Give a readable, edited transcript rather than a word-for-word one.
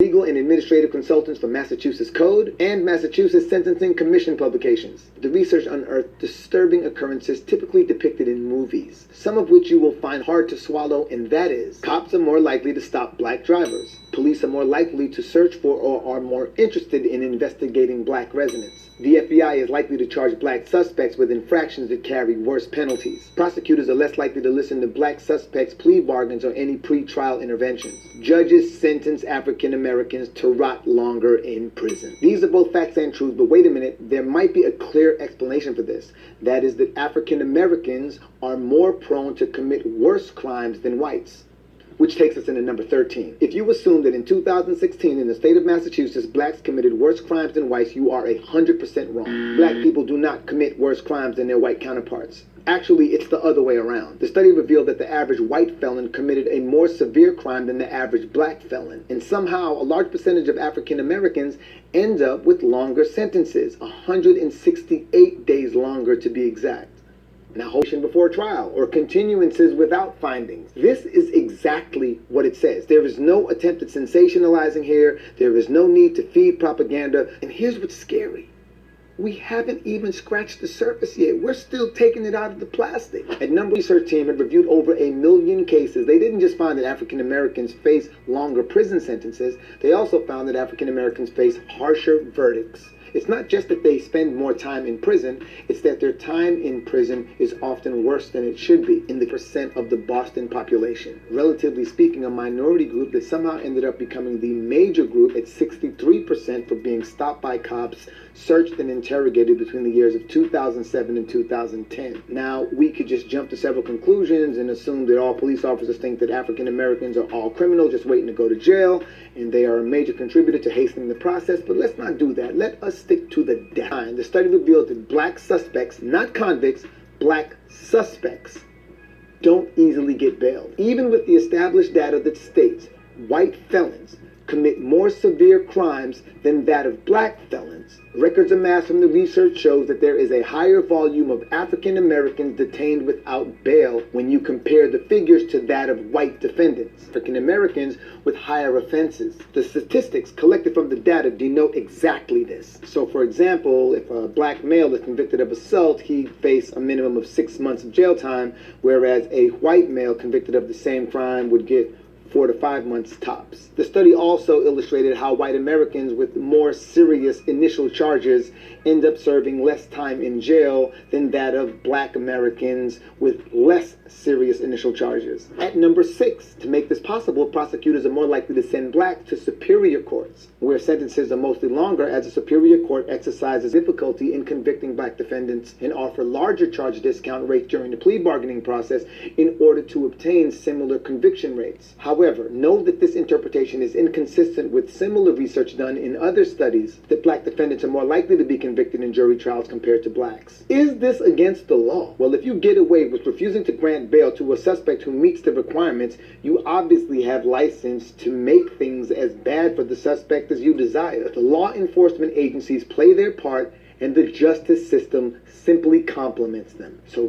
legal and administrative consultants for Massachusetts Code and Massachusetts Sentencing Commission publications. The research unearthed disturbing occurrences typically depicted in movies, some of which you will find hard to swallow, and that is, cops are more likely to stop black drivers. Police are more likely to search for or are more interested in investigating black residents. The FBI is likely to charge black suspects with infractions that carry worse penalties. Prosecutors are less likely to listen to black suspects' plea bargains or any pre-trial interventions. Judges sentence African Americans to rot longer in prison. These are both facts and truths, but wait a minute, there might be a clear explanation for this. That is that African Americans are more prone to commit worse crimes than whites. Which takes us into number 13. If you assume that in 2016 in the state of Massachusetts, blacks committed worse crimes than whites, you are 100% wrong. Black people do not commit worse crimes than their white counterparts. Actually, it's the other way around. The study revealed that the average white felon committed a more severe crime than the average black felon. And somehow, a large percentage of African Americans end up with longer sentences, 168 days longer to be exact. Now, motion before trial or continuances without findings. This is exactly what it says. There is no attempt at sensationalizing here. There is no need to feed propaganda. And here's what's scary. We haven't even scratched the surface yet. We're still taking it out of the plastic. A number research team had reviewed over 1 million cases. They didn't just find that African Americans face longer prison sentences. They also found that African Americans face harsher verdicts. It's not just that they spend more time in prison, it's that their time in prison is often worse than it should be in the percent of the Boston population. Relatively speaking, a minority group that somehow ended up becoming the major group at 63% for being stopped by cops, searched and interrogated between the years of 2007 and 2010. Now, we could just jump to several conclusions and assume that all police officers think that African Americans are all criminals just waiting to go to jail, and they are a major contributor to hastening the process, but let's not do that. Let us stick to the data. The study revealed that black suspects, not convicts, black suspects, don't easily get bailed. Even with the established data that states white felons commit more severe crimes than that of black felons, records amassed from the research shows that there is a higher volume of African Americans detained without bail when you compare the figures to that of white defendants. African Americans with higher offenses. The statistics collected from the data denote exactly this. So for example, if a black male is convicted of assault, he'd face a minimum of 6 months of jail time, whereas a white male convicted of the same crime would get 4 to 5 months tops. The study also illustrated how white Americans with more serious initial charges end up serving less time in jail than that of black Americans with less serious initial charges. At number 6, to make this possible, prosecutors are more likely to send blacks to superior courts, where sentences are mostly longer as a superior court exercises difficulty in convicting black defendants and offer larger charge discount rates during the plea bargaining process in order to obtain similar conviction rates. However, know that this interpretation is inconsistent with similar research done in other studies that black defendants are more likely to be convicted in jury trials compared to blacks. Is this against the law? Well, if you get away with refusing to grant bail to a suspect who meets the requirements, you obviously have license to make things as bad for the suspect as you desire. The law enforcement agencies play their part, and the justice system simply complements them. So